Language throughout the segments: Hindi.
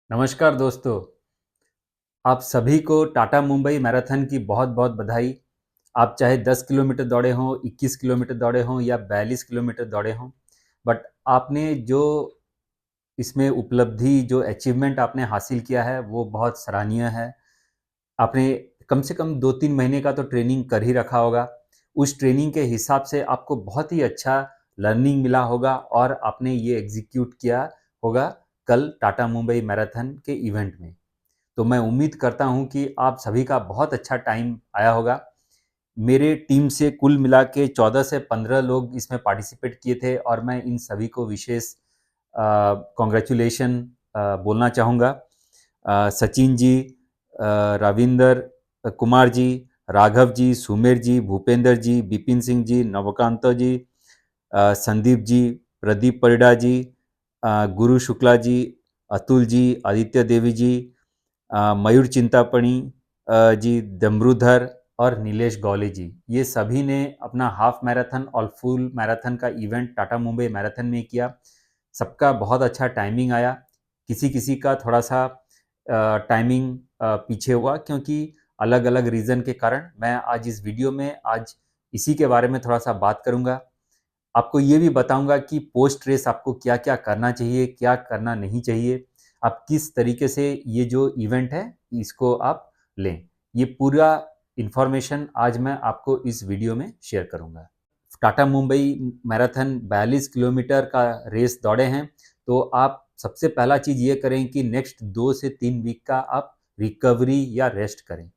नमस्कार दोस्तों, आप सभी को टाटा मुंबई मैराथन की बहुत-बहुत बधाई। आप चाहे 10 किलोमीटर दौड़े हों, 21 किलोमीटर दौड़े हों या 42 किलोमीटर दौड़े हों, बट आपने जो इसमें उपलब्धि, जो अचीवमेंट आपने हासिल किया है, वो बहुत सराहनीय है। आपने कम से कम 2-3 महीने का तो ट्रेनिंग कर ही रखा होगा। उस ट्रेनिंग के हिसाब से आपको बहुत ही अच्छा लर्निंग मिला होगा और आपने ये एग्ज़ीक्यूट किया होगा कल टाटा मुंबई मैराथन के इवेंट में। तो मैं उम्मीद करता हूँ कि आप सभी का बहुत अच्छा टाइम आया होगा। मेरे टीम से कुल मिला के 14 से 15 लोग इसमें पार्टिसिपेट किए थे और मैं इन सभी को विशेष कांग्रेचुलेशन बोलना चाहूँगा। सचिन जी, रविंदर कुमार जी, राघव जी, सुमेर जी, भूपेंद्र जी, बिपिन सिंह जी, नवकांत जी, संदीप जी, प्रदीप परिडा जी, गुरु शुक्ला जी, अतुल जी, आदित्य देवी जी, मयूर चिंतापणी जी, दमरूधर और नीलेश गौले जी, ये सभी ने अपना हाफ मैराथन और फुल मैराथन का इवेंट टाटा मुंबई मैराथन में किया। सबका बहुत अच्छा टाइमिंग आया। किसी-किसी का थोड़ा-सा टाइमिंग पीछे हुआ क्योंकि अलग-अलग रीज़न के कारण। मैं आज इस वीडियो में आज इसी के बारे में थोड़ा-सा बात करूँगा। आपको ये भी बताऊँगा कि पोस्ट रेस आपको क्या-क्या करना चाहिए, क्या करना नहीं चाहिए। आप किस तरीके से ये जो इवेंट है, इसको आप लें। ये पूरा इन्फॉर्मेशन आज मैं आपको इस वीडियो में शेयर करूँगा। टाटा मुंबई मैराथन 42 किलोमीटर का रेस दौड़े हैं, तो आप सबसे पहला चीज़ ये करें कि नेक्स्ट 2 से 3 वीक का आप रिकवरी या रेस्ट करें।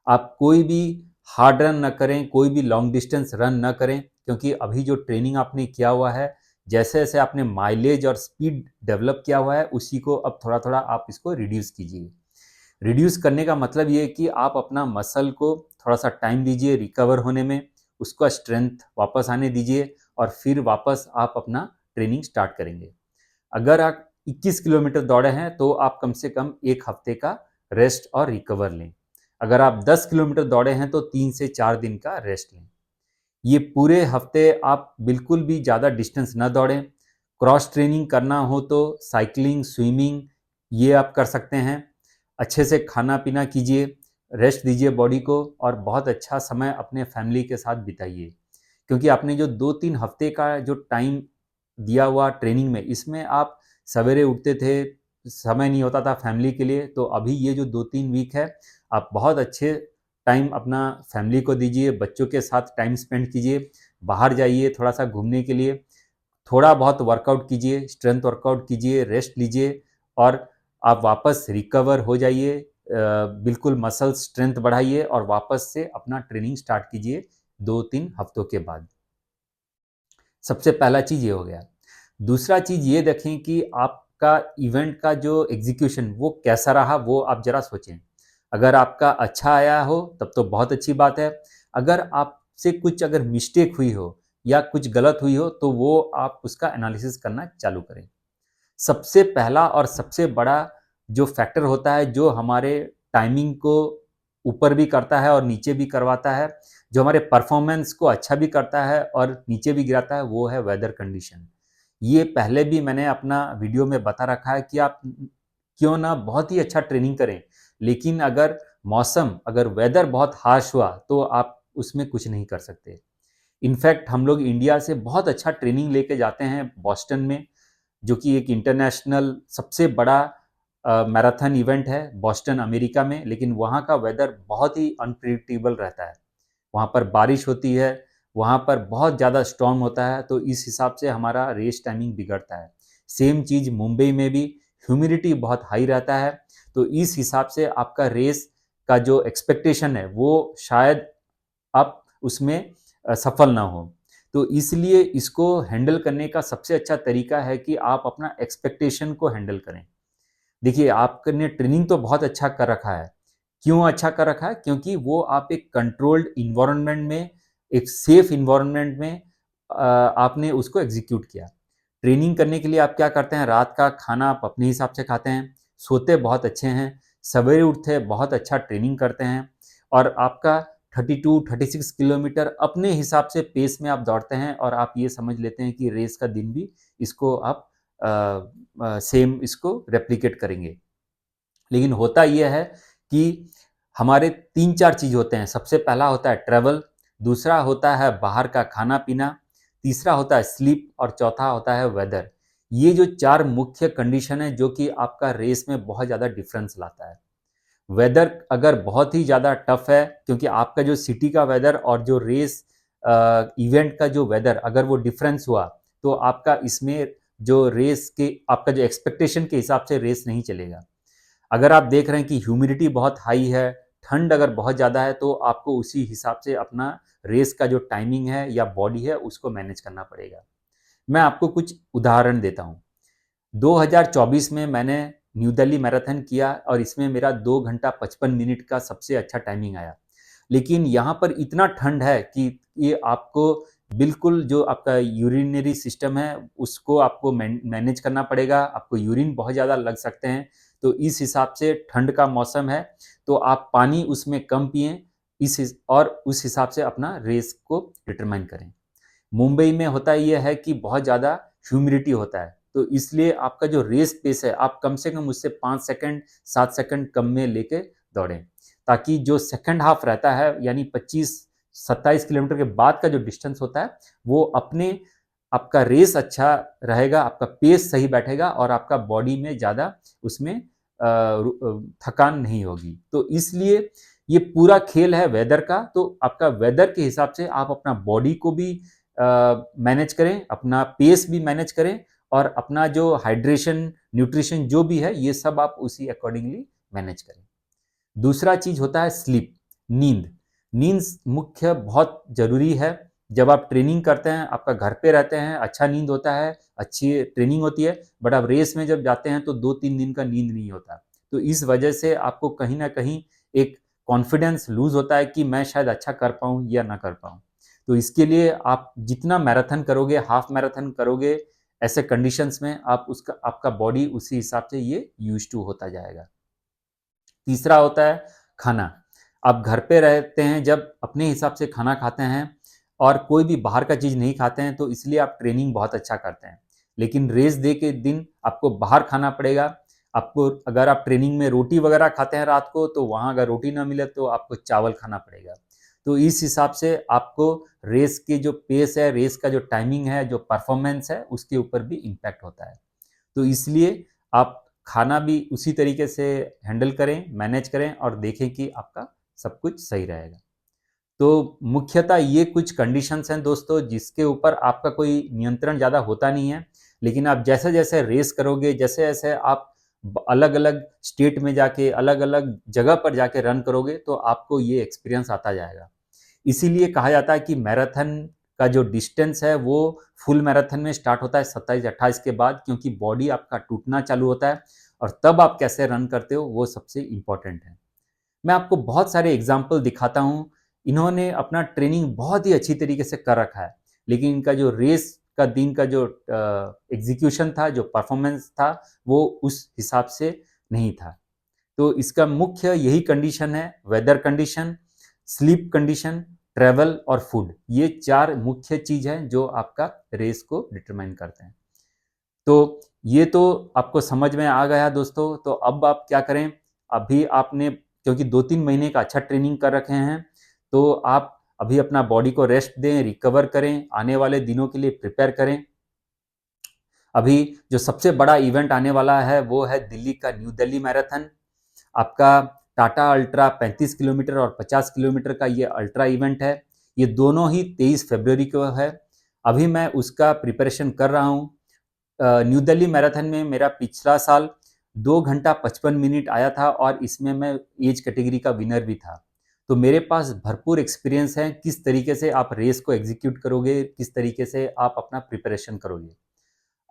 आप कोई भी हार्ड रन ना करें, कोई भी लॉन्ग डिस्टेंस रन ना करें, क्योंकि अभी जो ट्रेनिंग आपने किया हुआ है, जैसे-जैसे आपने माइलेज और स्पीड डेवलप किया हुआ है, उसी को अब थोड़ा-थोड़ा आप इसको रिड्यूस कीजिए। रिड्यूस करने का मतलब ये है कि आप अपना मसल को थोड़ा-सा टाइम दीजिए रिकवर होने में, उसका स्ट्रेंथ वापस आने दीजिए और फिर वापस आप अपना ट्रेनिंग स्टार्ट करेंगे। अगर आप 21 किलोमीटर दौड़े हैं, तो आप कम से कम 1 हफ्ते का रेस्ट और रिकवर लें। अगर आप 10 किलोमीटर दौड़े हैं, तो 3 से 4 दिन का रेस्ट लें। ये पूरे हफ्ते आप बिल्कुल भी ज़्यादा डिस्टेंस ना दौड़ें। क्रॉस ट्रेनिंग करना हो तो साइक्लिंग, स्विमिंग ये आप कर सकते हैं। अच्छे से खाना-पीना कीजिए, रेस्ट दीजिए बॉडी को और बहुत अच्छा समय अपने फैमिली के साथ बिताइए। क्योंकि आपने जो 2-3 हफ्ते का जो टाइम दिया हुआ ट्रेनिंग में, इसमें आप सवेरे उठते थे, समय नहीं होता था फैमिली के लिए, तो अभी ये जो 2-3 वीक है, आप बहुत अच्छे टाइम अपना फैमिली को दीजिए, बच्चों के साथ टाइम स्पेंड कीजिए, बाहर जाइए थोड़ा-सा घूमने के लिए, थोड़ा बहुत वर्कआउट कीजिए, स्ट्रेंथ वर्कआउट कीजिए, रेस्ट लीजिए और आप वापस रिकवर हो जाइए। बिल्कुल मसल स्ट्रेंथ बढ़ाइए और वापस से अपना ट्रेनिंग स्टार्ट कीजिए 2-3 हफ्तों के बाद। सबसे पहला चीज़ ये हो गया। दूसरा चीज़ ये देखें कि आपका इवेंट का जो एग्ज़ीक्यूशन वो कैसा रहा, वो आप ज़रा सोचें। अगर आपका अच्छा आया हो तब तो बहुत अच्छी बात है। अगर आपसे कुछ अगर मिस्टेक हुई हो या कुछ गलत हुई हो तो वो आप उसका एनालिसिस करना चालू करें। सबसे पहला और सबसे बड़ा जो फैक्टर होता है, जो हमारे टाइमिंग को ऊपर भी करता है और नीचे भी करवाता है, जो हमारे परफॉर्मेंस को अच्छा भी करता है और नीचे भी गिराता है, वो है वेदर कंडीशन। ये पहले भी मैंने अपना वीडियो में बता रखा है कि आप क्यों ना बहुत ही अच्छा ट्रेनिंग करें, लेकिन अगर मौसम, अगर वेदर बहुत हार्श हुआ, तो आप उसमें कुछ नहीं कर सकते। इनफैक्ट हम लोग इंडिया से बहुत अच्छा ट्रेनिंग लेके जाते हैं बॉस्टन में, जो कि एक इंटरनेशनल सबसे बड़ा मैराथन इवेंट है बॉस्टन अमेरिका में, लेकिन वहाँ का वेदर बहुत ही अनप्रिडिक्टेबल रहता है। वहाँ पर बारिश होती है, वहाँ पर बहुत ज़्यादा स्टॉर्म होता है, तो इस हिसाब से हमारा रेस टाइमिंग बिगड़ता है। सेम चीज़ मुंबई में भी ह्यूमिडिटी बहुत हाई रहता है, तो इस हिसाब से आपका रेस का जो एक्सपेक्टेशन है, वो शायद आप उसमें सफल ना हो। तो इसलिए इसको हैंडल करने का सबसे अच्छा तरीका है कि आप अपना एक्सपेक्टेशन को हैंडल करें। देखिए, आपने ट्रेनिंग तो बहुत अच्छा कर रखा है। क्यों अच्छा कर रखा है? क्योंकि वो आप एक कंट्रोल्ड एनवायरनमेंट में, एक सेफ एनवायरनमेंट में आपने उसको एग्ज़ीक्यूट किया। ट्रेनिंग करने के लिए आप क्या करते हैं, रात का खाना आप अपने हिसाब से खाते हैं, सोते बहुत अच्छे हैं, सवेरे उठते बहुत अच्छा ट्रेनिंग करते हैं और आपका 32-36 किलोमीटर अपने हिसाब से पेस में आप दौड़ते हैं और आप ये समझ लेते हैं कि रेस का दिन भी इसको आप सेम इसको रेप्लिकेट करेंगे। लेकिन होता यह है कि हमारे 3-4 चीज़ होते हैं। सबसे पहला होता है ट्रैवल, दूसरा होता है बाहर का खाना-पीना, तीसरा होता है स्लीप और चौथा होता है वेदर। ये जो 4 मुख्य कंडीशन है जो कि आपका रेस में बहुत ज़्यादा डिफरेंस लाता है। वेदर अगर बहुत ही ज़्यादा टफ है, क्योंकि आपका जो सिटी का वेदर और जो रेस इवेंट का जो वेदर अगर वो डिफरेंस हुआ, तो आपका इसमें जो रेस के आपका जो एक्सपेक्टेशन के हिसाब से रेस नहीं चलेगा। अगर आप देख रहे हैं कि ह्यूमिडिटी बहुत हाई है, ठंड अगर बहुत ज़्यादा है, तो आपको उसी हिसाब से अपना रेस का जो टाइमिंग है या बॉडी है उसको मैनेज करना पड़ेगा। मैं आपको कुछ उदाहरण देता हूँ। 2024 में मैंने न्यू दिल्ली मैराथन किया और इसमें मेरा 2 घंटा 55 मिनट का सबसे अच्छा टाइमिंग आया। लेकिन यहाँ पर इतना ठंड है कि ये आपको बिल्कुल जो आपका यूरिनरी सिस्टम है उसको आपको मैनेज करना पड़ेगा। आपको यूरिन बहुत ज़्यादा लग सकते हैं। तो इस हिसाब से ठंड का मौसम है, तो आप पानी उसमें कम पिएँ और उस हिसाब से अपना रेस को डिटरमाइन करें। मुंबई में होता ये है कि बहुत ज़्यादा ह्यूमिडिटी होता है, तो इसलिए आपका जो रेस पेस है, आप कम से कम उससे 5 सेकंड, 7 सेकंड कम में लेके दौड़ें, ताकि जो सेकंड हाफ रहता है, यानी 25-27 किलोमीटर के बाद का जो डिस्टेंस होता है, वो अपने आपका रेस अच्छा रहेगा, आपका पेस सही बैठेगा और आपका बॉडी में ज़्यादा उसमें थकान नहीं होगी। तो इसलिए ये पूरा खेल है वेदर का, तो आपका वेदर के हिसाब से आप अपना बॉडी को भी मैनेज करें, अपना पेस भी मैनेज करें और अपना जो हाइड्रेशन, न्यूट्रिशन जो भी है, ये सब आप उसी अकॉर्डिंगली मैनेज करें। दूसरा चीज़ होता है स्लीप, नींद। नींद मुख्य बहुत ज़रूरी है। जब आप ट्रेनिंग करते हैं, आपका घर पे रहते हैं, अच्छा नींद होता है, अच्छी ट्रेनिंग होती है, बट आप रेस में जब जाते हैं तो 2-3 दिन का नींद नहीं होता। तो इस वजह से आपको कहीं न कहीं एक कॉन्फिडेंस लूज़ होता है कि मैं शायद अच्छा कर पाऊँ या ना कर पाऊँ। तो इसके लिए आप जितना मैराथन करोगे, हाफ मैराथन करोगे, ऐसे कंडीशंस में आप उसका आपका बॉडी उसी हिसाब से ये यूज़्ड टू होता जाएगा। तीसरा होता है खाना। आप घर पे रहते हैं, जब अपने हिसाब से खाना खाते हैं और कोई भी बाहर का चीज़ नहीं खाते हैं, तो इसलिए आप ट्रेनिंग बहुत अच्छा करते हैं। लेकिन रेस डे के दिन आपको बाहर खाना पड़ेगा। आपको अगर आप ट्रेनिंग में रोटी वगैरह खाते हैं रात को, तो वहाँ अगर रोटी ना मिले तो आपको चावल खाना पड़ेगा। तो इस हिसाब से आपको रेस की जो पेस है, रेस का जो टाइमिंग है, जो परफॉर्मेंस है, उसके ऊपर भी इम्पैक्ट होता है। तो इसलिए आप खाना भी उसी तरीके से हैंडल करें, मैनेज करें और देखें कि आपका सब कुछ सही रहेगा। तो मुख्यतः ये कुछ कंडीशंस हैं दोस्तों, जिसके ऊपर आपका कोई नियंत्रण ज़्यादा होता नहीं है। लेकिन आप जैसे-जैसे रेस करोगे, जैसे-जैसे आप अलग-अलग स्टेट में जाके, अलग-अलग जगह पर जाके रन करोगे, तो आपको ये एक्सपीरियंस आता जाएगा। इसीलिए कहा जाता है कि मैराथन का जो डिस्टेंस है वो फुल मैराथन में स्टार्ट होता है 27-28 के बाद, क्योंकि बॉडी आपका टूटना चालू होता है और तब आप कैसे रन करते हो वो सबसे इम्पोर्टेंट है। मैं आपको बहुत सारे एग्जाम्पल दिखाता हूँ। इन्होंने अपना ट्रेनिंग बहुत ही अच्छी तरीके से कर रखा है, लेकिन इनका जो रेस का दिन का जो एग्जीक्यूशन था, जो परफॉर्मेंस था, वो उस हिसाब से नहीं था। तो इसका मुख्य यही कंडीशन है, weather condition, sleep condition, travel और फूड। ये 4 मुख्य चीज़ हैं जो आपका रेस को डिटरमाइन करते हैं। तो ये तो आपको समझ में आ गया दोस्तों, तो अब आप क्या करें, अभी आपने क्योंकि 2-3 महीने का अच्छा ट्रेनिंग कर रखे हैं, तो आप अभी अपना बॉडी को रेस्ट दें, रिकवर करें, आने वाले दिनों के लिए प्रिपेयर करें। अभी जो सबसे बड़ा इवेंट आने वाला है, वो है दिल्ली का न्यू दिल्ली मैराथन। आपका टाटा अल्ट्रा 35 किलोमीटर और 50 किलोमीटर का ये अल्ट्रा इवेंट है। ये दोनों ही 23 फरवरी को है। अभी मैं उसका प्रिपरेशन कर रहा हूँ। न्यू दिल्ली मैराथन में मेरा पिछला साल 2 घंटा 55 मिनट आया था और इसमें मैं एज कैटेगरी का विनर भी था। तो मेरे पास भरपूर एक्सपीरियंस है, किस तरीके से आप रेस को एग्जीक्यूट करोगे, किस तरीके से आप अपना प्रिपरेशन करोगे।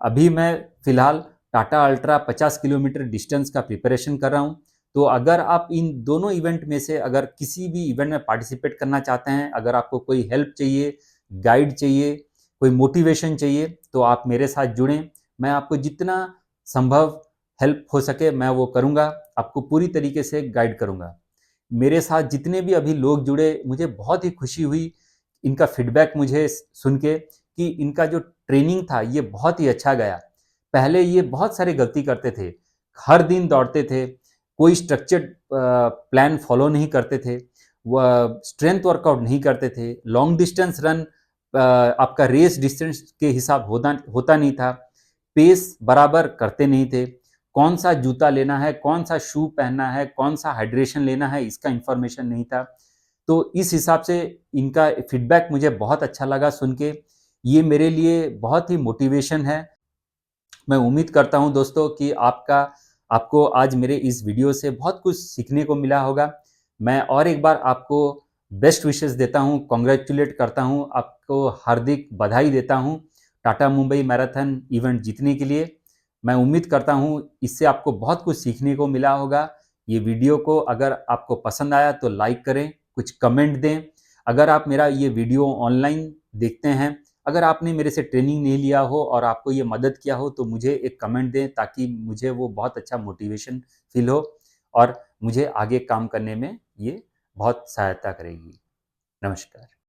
अभी मैं फ़िलहाल टाटा अल्ट्रा 50 किलोमीटर डिस्टेंस का प्रिपरेशन कर रहा हूँ। तो अगर आप इन दोनों इवेंट में से अगर किसी भी इवेंट में पार्टिसिपेट करना चाहते हैं, अगर आपको कोई हेल्प चाहिए, गाइड चाहिए, कोई मोटिवेशन चाहिए, तो आप मेरे साथ जुड़ें। मैं आपको जितना संभव हेल्प हो सके मैं वो करूँगा, आपको पूरी तरीके से गाइड करूँगा। मेरे साथ जितने भी अभी लोग जुड़े, मुझे बहुत ही खुशी हुई इनका फीडबैक मुझे सुन के कि इनका जो ट्रेनिंग था ये बहुत ही अच्छा गया। पहले ये बहुत सारी गलती करते थे, हर दिन दौड़ते थे, कोई स्ट्रक्चर्ड प्लान फॉलो नहीं करते थे, वह स्ट्रेंथ वर्कआउट नहीं करते थे, लॉन्ग डिस्टेंस रन आपका रेस डिस्टेंस के हिसाब होता नहीं था, पेस बराबर करते नहीं थे, कौन सा जूता लेना है, कौन सा शू पहनना है, कौन सा हाइड्रेशन लेना है, इसका इंफॉर्मेशन नहीं था। तो इस हिसाब से इनका फीडबैक मुझे बहुत अच्छा लगा सुन के। ये मेरे लिए बहुत ही मोटिवेशन है। मैं उम्मीद करता हूँ दोस्तों कि आपको आज मेरे इस वीडियो से बहुत कुछ सीखने को मिला होगा। मैं और एक बार आपको बेस्ट विशेस देता हूँ, कॉन्ग्रेचुलेट करता हूँ, आपको हार्दिक बधाई देता हूँ टाटा मुंबई मैराथन इवेंट जीतने के लिए। मैं उम्मीद करता हूँ इससे आपको बहुत कुछ सीखने को मिला होगा। ये वीडियो को अगर आपको पसंद आया तो लाइक करें, कुछ कमेंट दें। अगर आप मेरा ये वीडियो ऑनलाइन देखते हैं, अगर आपने मेरे से ट्रेनिंग नहीं लिया हो और आपको ये मदद किया हो तो मुझे एक कमेंट दें, ताकि मुझे वो बहुत अच्छा मोटिवेशन फील हो और मुझे आगे काम करने में ये बहुत सहायता करेगी। नमस्कार।